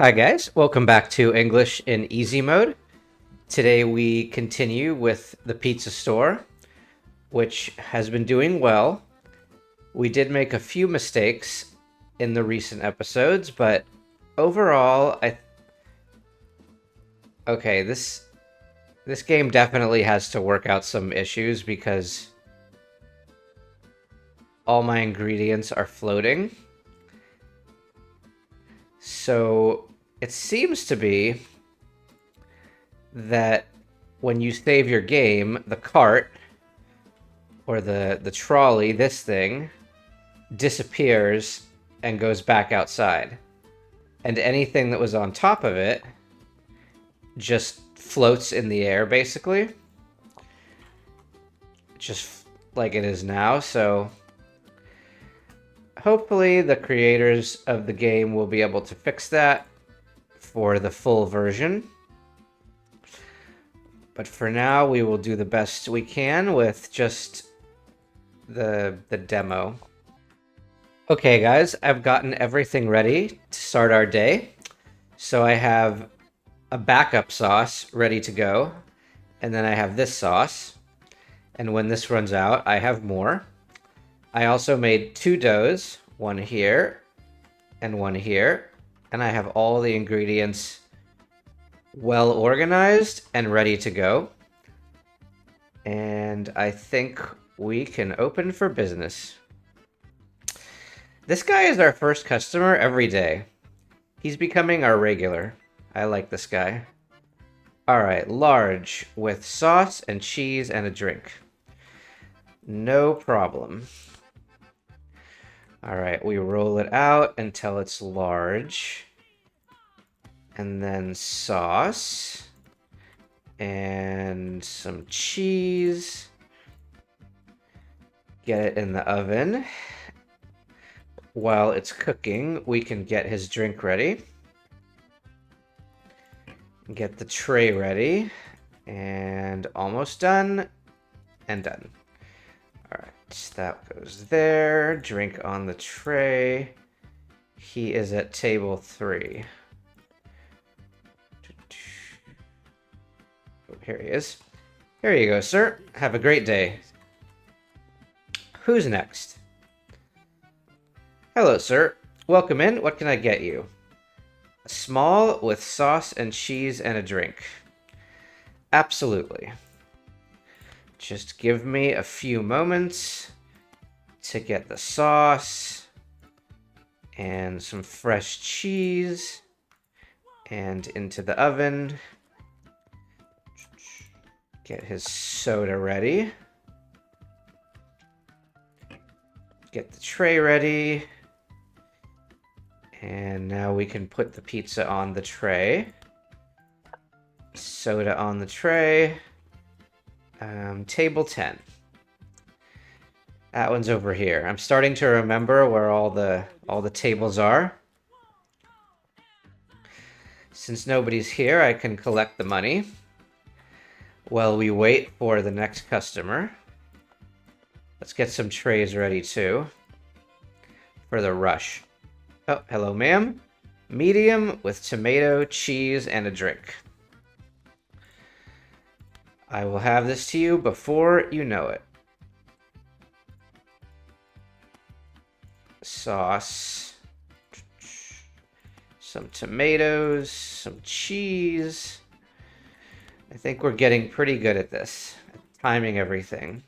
Hi guys, welcome back to English in Easy Mode. Today we continue with the pizza store, which has been doing well. We did make a few mistakes in the recent episodes, but overall, okay, this game definitely has to work out some issues because all my ingredients are floating. So it seems to be that when you save your game, the cart or the trolley, this thing, disappears and goes back outside. And anything that was on top of it just floats in the air, basically. Just like it is now. So hopefully the creators of the game will be able to fix that for the full version. But for now, we will do the best we can with just the demo. Okay, guys, I've gotten everything ready to start our day. So I have a backup sauce ready to go, and then I have this sauce. And when this runs out, I have more. I also made two doughs, one here and one here, and I have all the ingredients well organized and ready to go. And I think we can open for business. This guy is our first customer every day. He's becoming our regular. I like this guy. Alright, large with sauce and cheese and a drink. No problem. Alright, we roll it out until it's large. And then sauce. And some cheese. Get it in the oven. While it's cooking, we can get his drink ready. Get the tray ready. And almost done. And done. Alright, that goes there. Drink on the tray. He is at table 3. Oh, here he is. Here you go, sir. Have a great day. Who's next? Hello, sir. Welcome in. What can I get you? A small with sauce and cheese and a drink. Absolutely. Just give me a few moments to get the sauce and some fresh cheese and into the oven. Get his soda ready. Get the tray ready. And now we can put the pizza on the tray. Soda on the tray. Table 10. That one's over here. I'm starting to remember where all the tables are. Since nobody's here, I can collect the money while we wait for the next customer. Let's get some trays ready too for the rush. Oh, hello, ma'am. Medium with tomato, cheese, and a drink. I will have this to you before you know it. Sauce. Some tomatoes, some cheese. I think we're getting pretty good at this. Timing everything.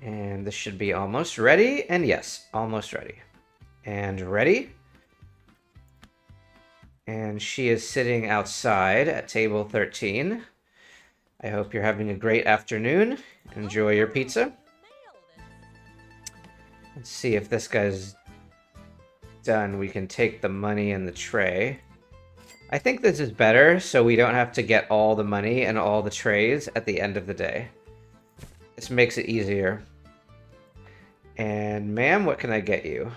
And this should be almost ready. And yes, almost ready. And ready. And she is sitting outside at table 13. I hope you're having a great afternoon. Enjoy your pizza. Let's see if this guy's done. We can take the money in the tray. I think this is better, so we don't have to get all the money and all the trays at the end of the day. This makes it easier. And ma'am, what can I get you?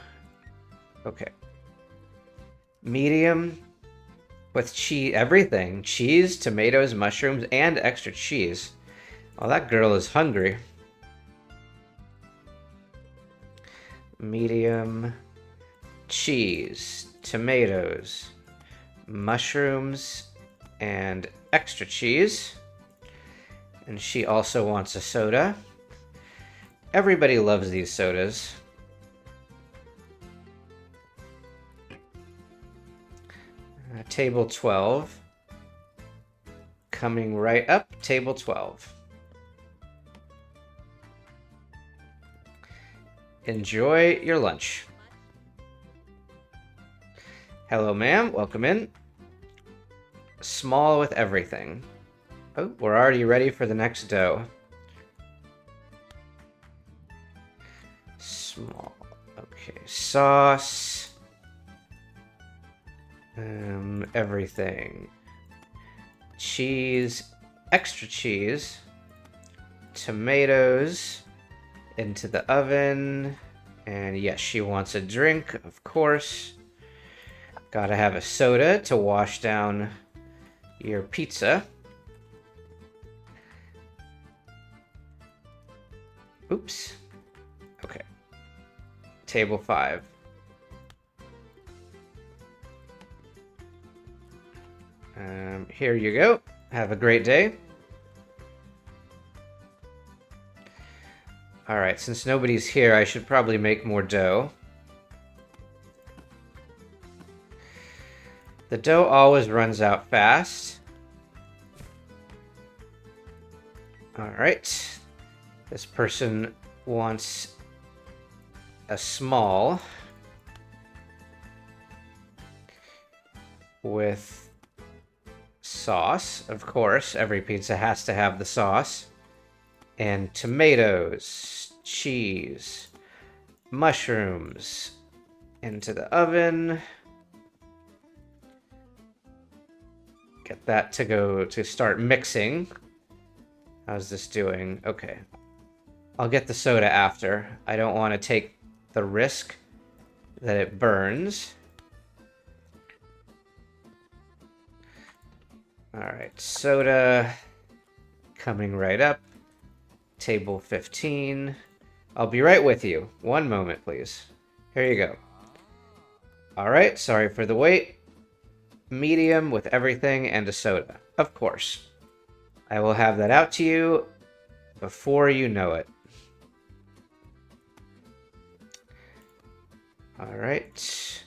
Okay. Medium with cheese, everything. Cheese, tomatoes, mushrooms, and extra cheese. Oh, that girl is hungry. medium, cheese, tomatoes, mushrooms, and extra cheese. And she also wants a soda. Everybody loves these sodas. Table 12. Coming right up, table 12. Enjoy your lunch. Hello, ma'am. Welcome in. Small with everything. Oh, we're already ready for the next dough. Small. Okay. Sauce. Everything. Cheese. Extra cheese. Tomatoes. Into the oven. And yes, she wants a drink, of course. Gotta have a soda to wash down your pizza. Oops. Okay. Table 5. Here you go. Have a great day. Alright, since nobody's here, I should probably make more dough. The dough always runs out fast. Alright. This person wants a small with sauce, of course. Every pizza has to have the sauce. And tomatoes, cheese, mushrooms into the oven. Get that to go to start mixing. How's this doing? Okay. I'll get the soda after. I don't want to take the risk that it burns. Alright, soda coming right up. Table 15. I'll be right with you. One moment, please. Here you go. Alright, sorry for the wait. Medium with everything and a soda. Of course. I will have that out to you before you know it. Alright.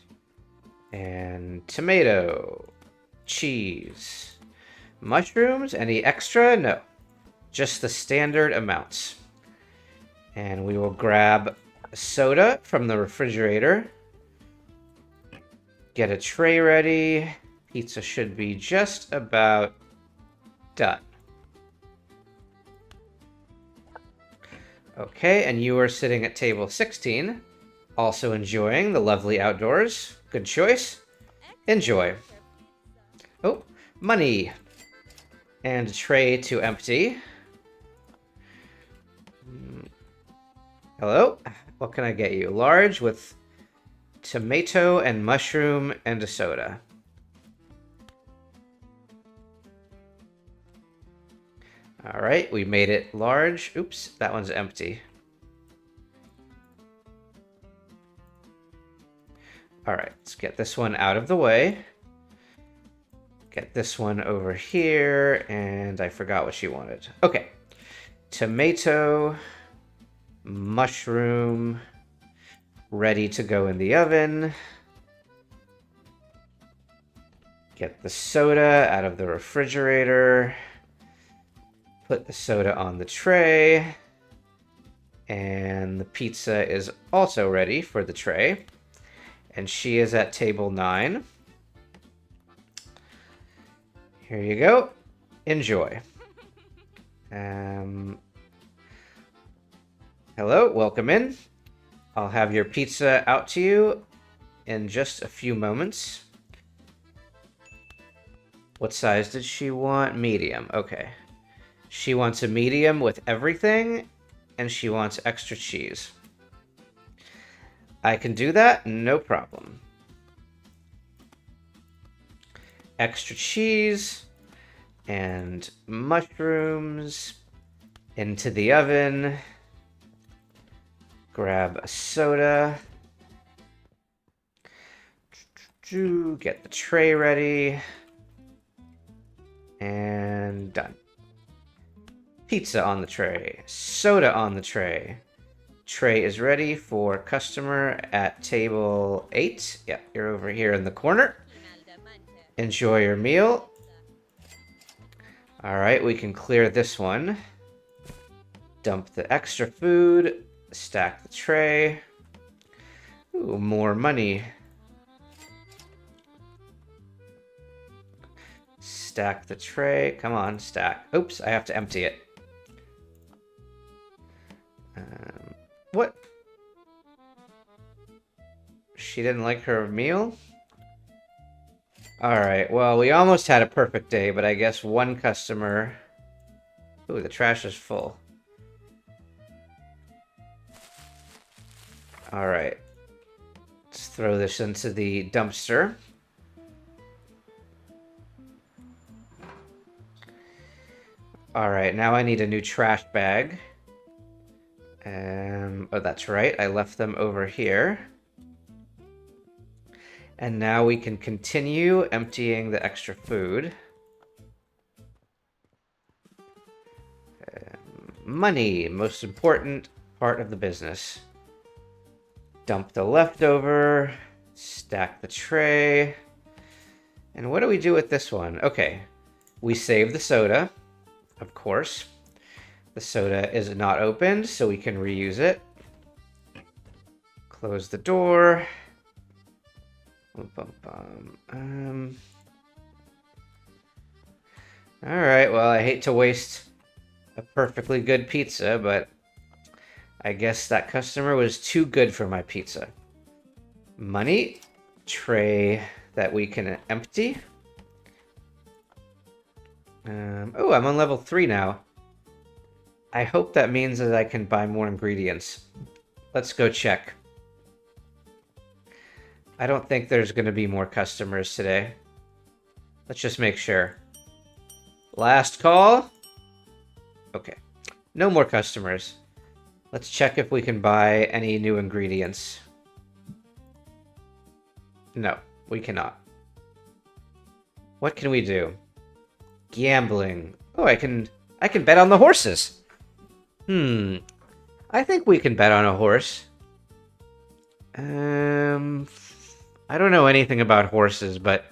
And tomato. Cheese. Mushrooms? Any extra? No. Just the standard amounts. And we will grab a soda from the refrigerator. Get a tray ready. Pizza should be just about done. Okay, and you are sitting at table 16, also enjoying the lovely outdoors. Good choice. Enjoy. Oh, money. And a tray to empty. Hello? What can I get you? Large with tomato and mushroom and a soda. Alright, we made it large. Oops, that one's empty. Alright, let's get this one out of the way. Get this one over here, and I forgot what she wanted. Okay, tomato, mushroom, ready to go in the oven. Get the soda out of the refrigerator. Put the soda on the tray. And the pizza is also ready for the tray. And she is at table 9. Here you go. Enjoy. Hello, welcome in. I'll have your pizza out to you in just a few moments. What size did she want? Medium. Okay. She wants a medium with everything, and she wants extra cheese. I can do that, no problem. Extra cheese and mushrooms into the oven. Grab a soda. Get the tray ready. And done. Pizza on the tray. Soda on the tray. Tray is ready for customer at table 8. Yeah, you're over here in the corner. Enjoy your meal. All right, we can clear this one. Dump the extra food. Stack the tray. Ooh, more money. Stack the tray. Come on, stack. Oops, I have to empty it. What? She didn't like her meal? Alright, well, we almost had a perfect day, but I guess one customer... Ooh, the trash is full. Alright. Let's throw this into the dumpster. Alright, now I need a new trash bag. Oh, that's right. I left them over here. And now we can continue emptying the extra food. Money, most important part of the business. Dump the leftover. Stack the tray. And what do we do with this one? Okay. We save the soda, of course. The soda is not opened, so we can reuse it. Close the door. Alright, well, I hate to waste a perfectly good pizza, but I guess that customer was too good for my pizza. Money. Tray that we can empty. Oh, I'm on level 3 now. I hope that means that I can buy more ingredients. Let's go check. I don't think there's going to be more customers today. Let's just make sure. Last call. Okay. No more customers. Let's check if we can buy any new ingredients. No, we cannot. What can we do? Gambling. Oh, I can bet on the horses. I think we can bet on a horse. I don't know anything about horses, but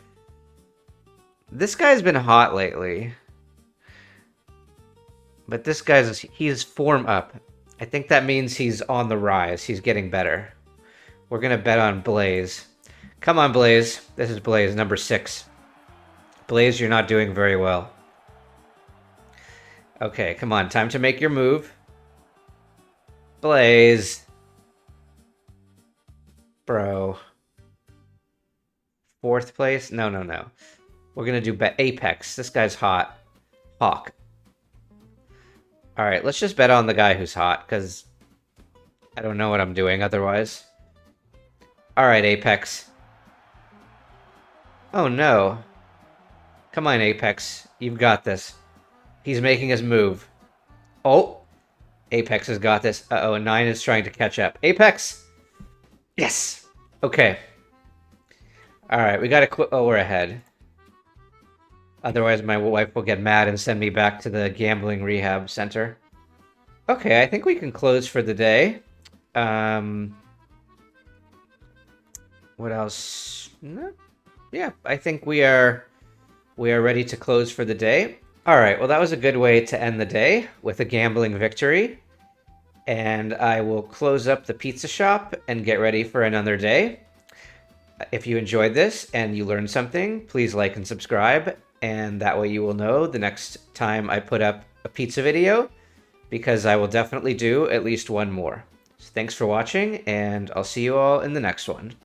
this guy's been hot lately. But this he's form up. I think that means he's on the rise. He's getting better. We're gonna bet on Blaze. Come on, Blaze. This is Blaze, number 6. Blaze, you're not doing very well. Okay, come on. Time to make your move. Blaze. Bro. 4th place? No. We're gonna do bet Apex. This guy's hot. Hawk. Alright, let's just bet on the guy who's hot, because I don't know what I'm doing otherwise. Alright, Apex. Oh no. Come on, Apex. You've got this. He's making his move. Oh! Apex has got this. Uh-oh, 9 is trying to catch up. Apex! Yes! Okay. Alright, we gotta quit. Oh, we're ahead. Otherwise, my wife will get mad and send me back to the gambling rehab center. Okay, I think we can close for the day. What else? No? Yeah, I think we are ready to close for the day. Alright, well that was a good way to end the day with a gambling victory. And I will close up the pizza shop and get ready for another day. If you enjoyed this and you learned something, please like and subscribe. And that way you will know the next time I put up a pizza video, because I will definitely do at least one more. So thanks for watching, and I'll see you all in the next one.